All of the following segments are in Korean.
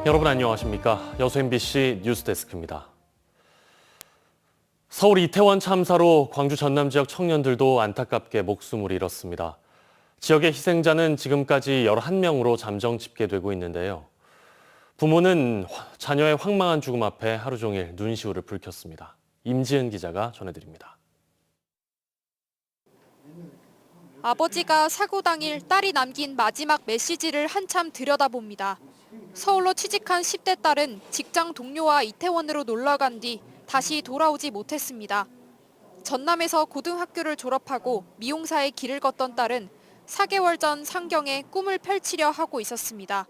여러분 안녕하십니까? 여수 MBC 뉴스데스크입니다. 서울 이태원 참사로 광주 전남 지역 청년들도 안타깝게 목숨을 잃었습니다. 지역의 희생자는 지금까지 11명으로 잠정 집계되고 있는데요. 부모는 자녀의 황망한 죽음 앞에 하루 종일 눈시울을 붉혔습니다. 임지은 기자가 전해드립니다. 아버지가 사고 당일 딸이 남긴 마지막 메시지를 한참 들여다봅니다. 서울로 취직한 10대 딸은 직장 동료와 이태원으로 놀러 간 뒤 다시 돌아오지 못했습니다. 전남에서 고등학교를 졸업하고 미용사의 길을 걷던 딸은 4개월 전 상경에 꿈을 펼치려 하고 있었습니다.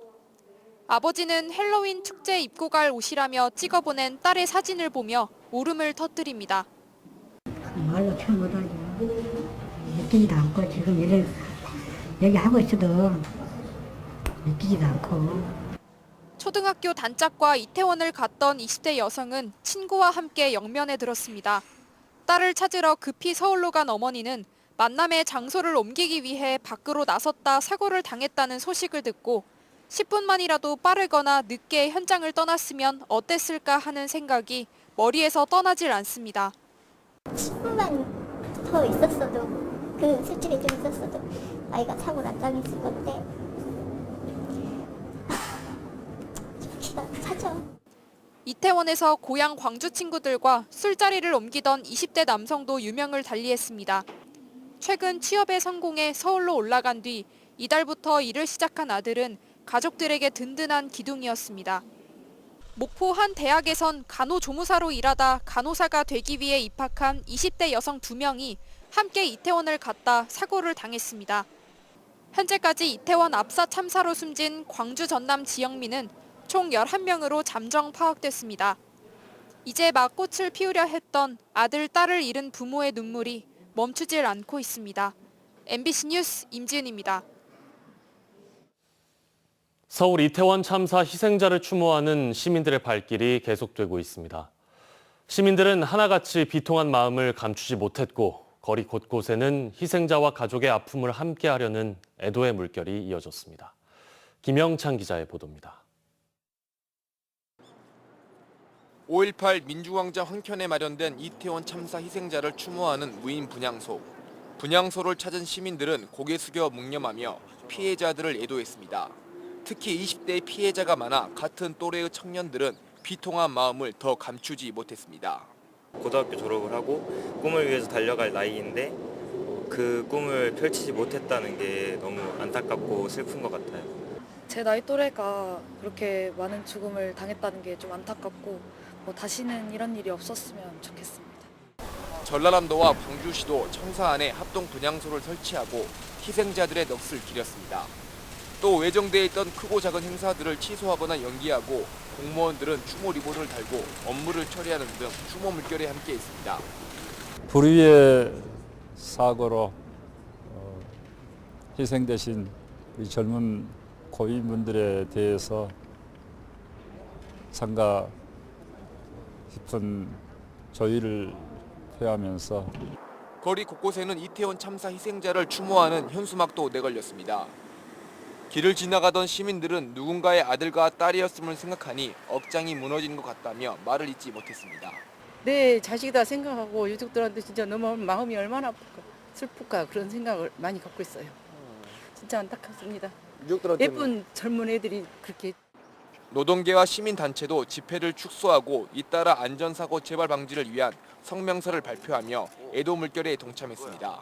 아버지는 헬로윈 축제 입고 갈 옷이라며 찍어보낸 딸의 사진을 보며 울음을 터뜨립니다. 말로 표현 못하지. 믿기지도 않고 지금 이런 얘기하고 있어도 믿기지도 않고. 초등학교 단짝과 이태원을 갔던 20대 여성은 친구와 함께 영면에 들었습니다. 딸을 찾으러 급히 서울로 간 어머니는 만남의 장소를 옮기기 위해 밖으로 나섰다 사고를 당했다는 소식을 듣고 10분만이라도 빠르거나 늦게 현장을 떠났으면 어땠을까 하는 생각이 머리에서 떠나질 않습니다. 10분만 더 있었어도 그 수치가 좀 있었어도 아이가 사고를 안 당했을 건데 기가 차죠. 이태원에서 고향 광주 친구들과 술자리를 옮기던 20대 남성도 유명을 달리했습니다. 최근 취업에 성공해 서울로 올라간 뒤 이달부터 일을 시작한 아들은 가족들에게 든든한 기둥이었습니다. 목포 한 대학에선 간호조무사로 일하다 간호사가 되기 위해 입학한 20대 여성 2명이 함께 이태원을 갔다 사고를 당했습니다. 현재까지 이태원 압사 참사로 숨진 광주 전남 지역민은 총 11명으로 잠정 파악됐습니다. 이제 막 꽃을 피우려 했던 아들, 딸을 잃은 부모의 눈물이 멈추질 않고 있습니다. MBC 뉴스 임지은입니다. 서울 이태원 참사 희생자를 추모하는 시민들의 발길이 계속되고 있습니다. 시민들은 하나같이 비통한 마음을 감추지 못했고 거리 곳곳에는 희생자와 가족의 아픔을 함께하려는 애도의 물결이 이어졌습니다. 김영찬 기자의 보도입니다. 5.18 민주광장 한켠에 마련된 이태원 참사 희생자를 추모하는 무인 분향소. 분향소를 찾은 시민들은 고개 숙여 묵념하며 피해자들을 애도했습니다. 특히 20대 피해자가 많아 같은 또래의 청년들은 비통한 마음을 더 감추지 못했습니다. 고등학교 졸업을 하고 꿈을 위해서 달려갈 나이인데 그 꿈을 펼치지 못했다는 게 너무 안타깝고 슬픈 것 같아요. 제 나이 또래가 그렇게 많은 죽음을 당했다는 게 좀 안타깝고 다시는 이런 일이 없었으면 좋겠습니다. 전라남도와 광주시도 청사 안에 합동 분향소를 설치하고 희생자들의 넋을 기렸습니다. 또 예정돼 있던 크고 작은 행사들을 취소하거나 연기하고 공무원들은 추모 리본을 달고 업무를 처리하는 등 추모 물결에 함께 있습니다. 불의의 사고로 희생되신 우리 젊은 고인분들에 대해서 상가 깊은 저희를 표하면서 거리 곳곳에는 이태원 참사 희생자를 추모하는 현수막도 내걸렸습니다. 길을 지나가던 시민들은 누군가의 아들과 딸이었음을 생각하니 억장이 무너진 것 같다며 말을 잇지 못했습니다. 내 자식이다 생각하고 유족들한테 진짜 너무 마음이 얼마나 아플까, 슬플까 그런 생각을 많이 갖고 있어요. 진짜 안타깝습니다. 예쁜 젊은 애들이 그렇게. 노동계와 시민단체도 집회를 축소하고 잇따라 안전사고 재발 방지를 위한 성명서를 발표하며 애도 물결에 동참했습니다.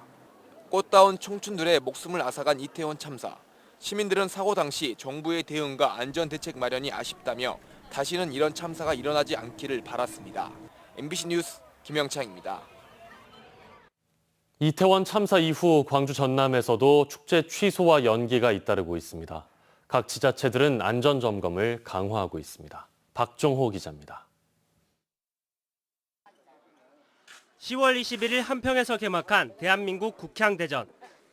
꽃다운 청춘들의 목숨을 앗아간 이태원 참사. 시민들은 사고 당시 정부의 대응과 안전대책 마련이 아쉽다며 다시는 이런 참사가 일어나지 않기를 바랐습니다. MBC 뉴스 김영창입니다. 이태원 참사 이후 광주 전남에서도 축제 취소와 연기가 잇따르고 있습니다. 각 지자체들은 안전점검을 강화하고 있습니다. 박종호 기자입니다. 10월 21일 한평에서 개막한 대한민국 국향대전.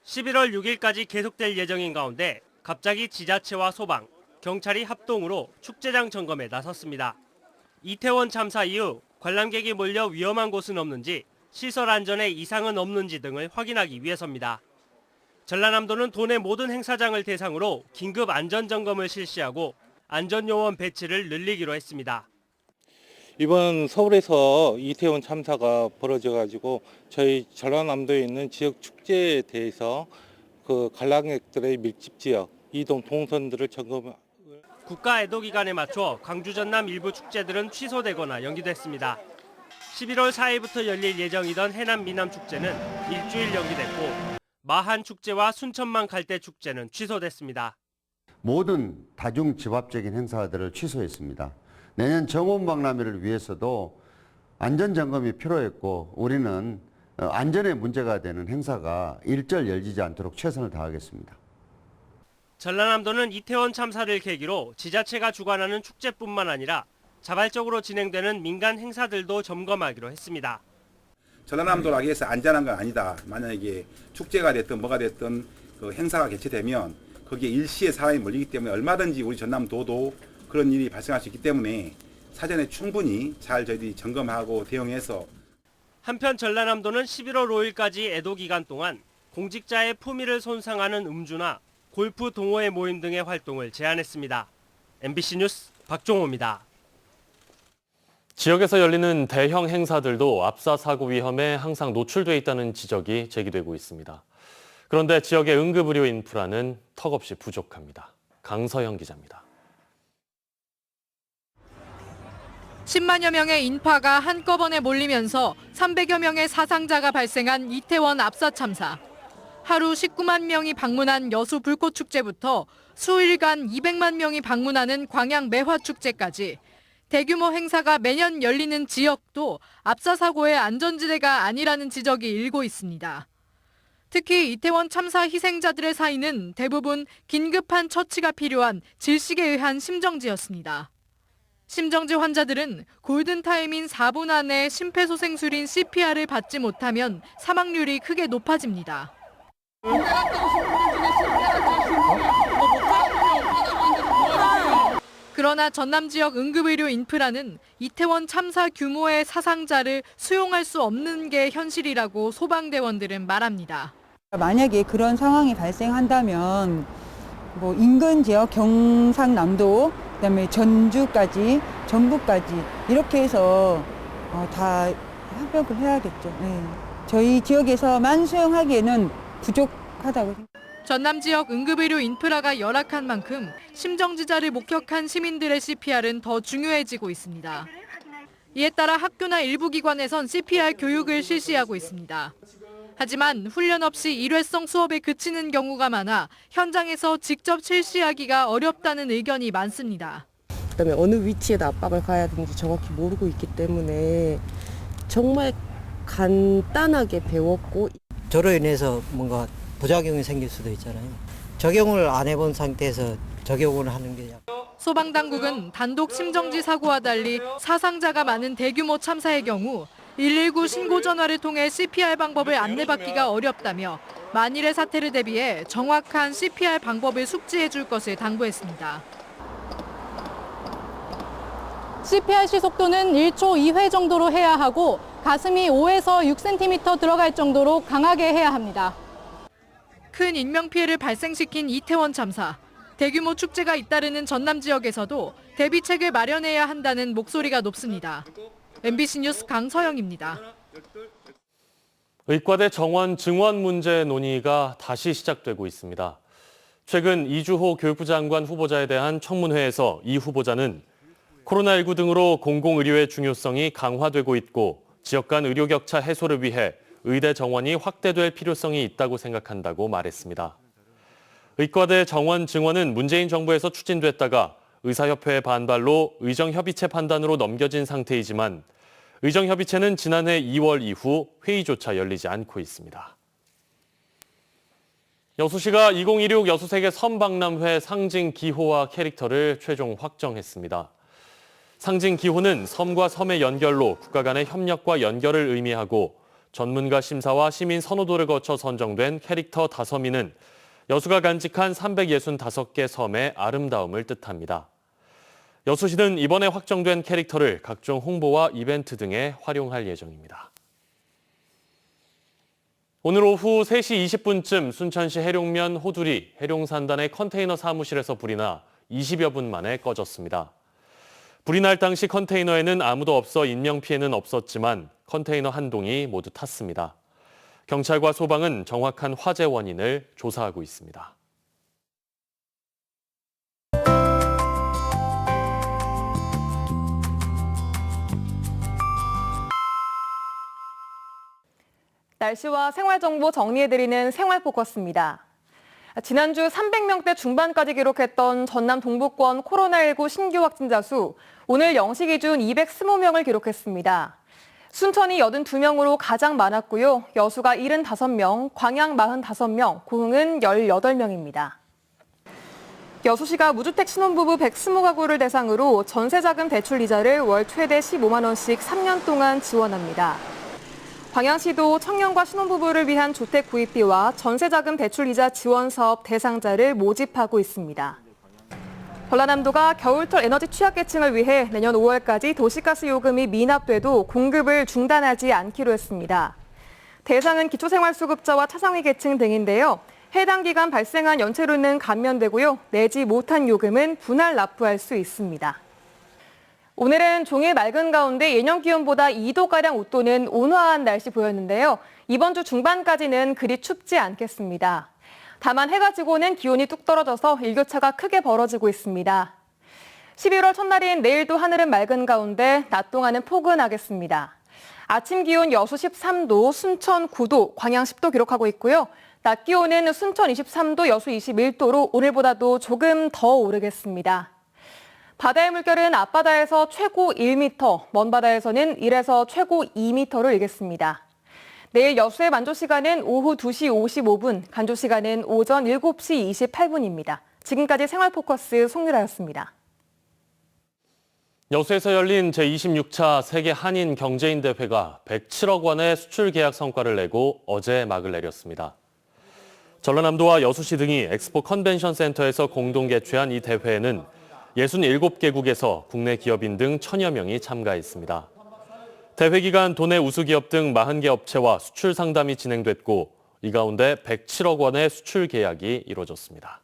11월 6일까지 계속될 예정인 가운데 갑자기 지자체와 소방, 경찰이 합동으로 축제장 점검에 나섰습니다. 이태원 참사 이후 관람객이 몰려 위험한 곳은 없는지, 시설 안전에 이상은 없는지 등을 확인하기 위해서입니다. 전라남도는 도내 모든 행사장을 대상으로 긴급 안전점검을 실시하고 안전요원 배치를 늘리기로 했습니다. 이번 서울에서 이태원 참사가 벌어져가지고 저희 전라남도에 있는 지역 축제에 대해서 그 관람객들의 밀집 지역, 이동 동선들을 점검. 국가 애도 기간에 맞춰 광주 전남 일부 축제들은 취소되거나 연기됐습니다. 11월 4일부터 열릴 예정이던 해남 미남 축제는 일주일 연기됐고 마한 축제와 순천만 갈대 축제는 취소됐습니다. 모든 다중 집합적인 행사들을 취소했습니다. 내년 정원박람회를 위해서도 안전점검이 필요했고 우리는 안전에 문제가 되는 행사가 일절 열리지 않도록 최선을 다하겠습니다. 전라남도는 이태원 참사를 계기로 지자체가 주관하는 축제뿐만 아니라 자발적으로 진행되는 민간 행사들도 점검하기로 했습니다. 전라남도라고 해서 안전한 건 아니다. 만약에 축제가 됐든 뭐가 됐든 그 행사가 개최되면 거기에 일시에 사람이 몰리기 때문에 얼마든지 우리 전남도도 그런 일이 발생할 수 있기 때문에 사전에 충분히 잘 저희들이 점검하고 대응해서. 한편 전라남도는 11월 5일까지 애도 기간 동안 공직자의 품위를 손상하는 음주나 골프 동호회 모임 등의 활동을 제한했습니다. MBC 뉴스 박종호입니다. 지역에서 열리는 대형 행사들도 압사 사고 위험에 항상 노출돼 있다는 지적이 제기되고 있습니다. 그런데 지역의 응급의료 인프라는 턱없이 부족합니다. 강서영 기자입니다. 10만여 명의 인파가 한꺼번에 몰리면서 300여 명의 사상자가 발생한 이태원 압사 참사. 하루 19만 명이 방문한 여수 불꽃축제부터 수일간 200만 명이 방문하는 광양 매화축제까지 대규모 행사가 매년 열리는 지역도 압사 사고의 안전지대가 아니라는 지적이 일고 있습니다. 특히 이태원 참사 희생자들의 사이는 대부분 긴급한 처치가 필요한 질식에 의한 심정지였습니다. 심정지 환자들은 골든타임인 4분 안에 심폐소생술인 CPR을 받지 못하면 사망률이 크게 높아집니다. 그러나 전남 지역 응급의료 인프라는 이태원 참사 규모의 사상자를 수용할 수 없는 게 현실이라고 소방대원들은 말합니다. 만약에 그런 상황이 발생한다면 뭐 인근 지역 경상남도, 그다음에 전주까지, 전북까지 이렇게 해서 다 합격을 해야겠죠. 네. 저희 지역에서만 수용하기에는 부족하다고 생각합니다. 전남 지역 응급의료 인프라가 열악한 만큼 심정지자를 목격한 시민들의 CPR은 더 중요해지고 있습니다. 이에 따라 학교나 일부 기관에선 CPR 교육을 실시하고 있습니다. 하지만 훈련 없이 일회성 수업에 그치는 경우가 많아 현장에서 직접 실시하기가 어렵다는 의견이 많습니다. 그다음에 어느 위치에다 압박을 가야 되는지 정확히 모르고 있기 때문에 정말 간단하게 배웠고 저로 인해서 뭔가 부작용이 생길 수도 있잖아요. 적용을 안 해본 상태에서 적용을 하는 게. 소방당국은 단독 심정지 사고와 달리 사상자가 많은 대규모 참사의 경우 119 신고 전화를 통해 CPR 방법을 안내받기가 어렵다며 만일의 사태를 대비해 정확한 CPR 방법을 숙지해 줄 것을 당부했습니다. CPR 시속도는 1초 2회 정도로 해야 하고 가슴이 5에서 6cm 들어갈 정도로 강하게 해야 합니다. 큰 인명피해를 발생시킨 이태원 참사. 대규모 축제가 잇따르는 전남 지역에서도 대비책을 마련해야 한다는 목소리가 높습니다. MBC 뉴스 강서영입니다. 의과대 정원 증원 문제 논의가 다시 시작되고 있습니다. 최근 이주호 교육부 장관 후보자에 대한 청문회에서 이 후보자는 코로나19 등으로 공공의료의 중요성이 강화되고 있고 지역 간 의료 격차 해소를 위해 의대 정원이 확대될 필요성이 있다고 생각한다고 말했습니다. 의과대 정원 증원은 문재인 정부에서 추진됐다가 의사협회의 반발로 의정협의체 판단으로 넘겨진 상태이지만 의정협의체는 지난해 2월 이후 회의조차 열리지 않고 있습니다. 여수시가 2016 여수세계 섬박람회 상징 기호와 캐릭터를 최종 확정했습니다. 상징 기호는 섬과 섬의 연결로 국가 간의 협력과 연결을 의미하고 전문가 심사와 시민 선호도를 거쳐 선정된 캐릭터 다섬이는 여수가 간직한 365개 섬의 아름다움을 뜻합니다. 여수시는 이번에 확정된 캐릭터를 각종 홍보와 이벤트 등에 활용할 예정입니다. 오늘 오후 3시 20분쯤 순천시 해룡면 호두리 해룡산단의 컨테이너 사무실에서 불이 나 20여 분 만에 꺼졌습니다. 불이 날 당시 컨테이너에는 아무도 없어 인명피해는 없었지만 컨테이너 한 동이 모두 탔습니다. 경찰과 소방은 정확한 화재 원인을 조사하고 있습니다. 날씨와 생활정보 정리해드리는 생활포커스입니다. 지난주 300명대 중반까지 기록했던 전남 동부권 코로나19 신규 확진자 수, 오늘 0시 기준 220명을 기록했습니다. 순천이 82명으로 가장 많았고요. 여수가 75명, 광양 45명, 고흥은 18명입니다. 여수시가 무주택 신혼부부 120가구를 대상으로 전세자금 대출 이자를 월 최대 15만 원씩 3년 동안 지원합니다. 광양시도 청년과 신혼부부를 위한 주택 구입비와 전세자금 대출이자 지원 사업 대상자를 모집하고 있습니다. 전라남도가 겨울철 에너지 취약계층을 위해 내년 5월까지 도시가스 요금이 미납돼도 공급을 중단하지 않기로 했습니다. 대상은 기초생활수급자와 차상위 계층 등인데요. 해당 기간 발생한 연체료는 감면되고요. 내지 못한 요금은 분할 납부할 수 있습니다. 오늘은 종일 맑은 가운데 예년 기온보다 2도가량 웃도는 온화한 날씨 보였는데요. 이번 주 중반까지는 그리 춥지 않겠습니다. 다만 해가 지고는 기온이 뚝 떨어져서 일교차가 크게 벌어지고 있습니다. 11월 첫날인 내일도 하늘은 맑은 가운데 낮 동안은 포근하겠습니다. 아침 기온 여수 13도, 순천 9도, 광양 10도 기록하고 있고요. 낮 기온은 순천 23도, 여수 21도로 오늘보다도 조금 더 오르겠습니다. 바다의 물결은 앞바다에서 최고 1m, 먼바다에서는 1에서 최고 2m로 일겠습니다. 내일 여수의 만조 시간은 오후 2시 55분, 간조 시간은 오전 7시 28분입니다. 지금까지 생활포커스 송유라였습니다. 여수에서 열린 제26차 세계 한인 경제인 대회가 107억 원의 수출 계약 성과를 내고 어제 막을 내렸습니다. 전라남도와 여수시 등이 엑스포 컨벤션 센터에서 공동 개최한 이 대회에는 67개국에서 국내 기업인 등 1000여 명이 참가했습니다. 대회 기간 도내 우수기업 등 40개 업체와 수출 상담이 진행됐고 이 가운데 107억 원의 수출 계약이 이루어졌습니다.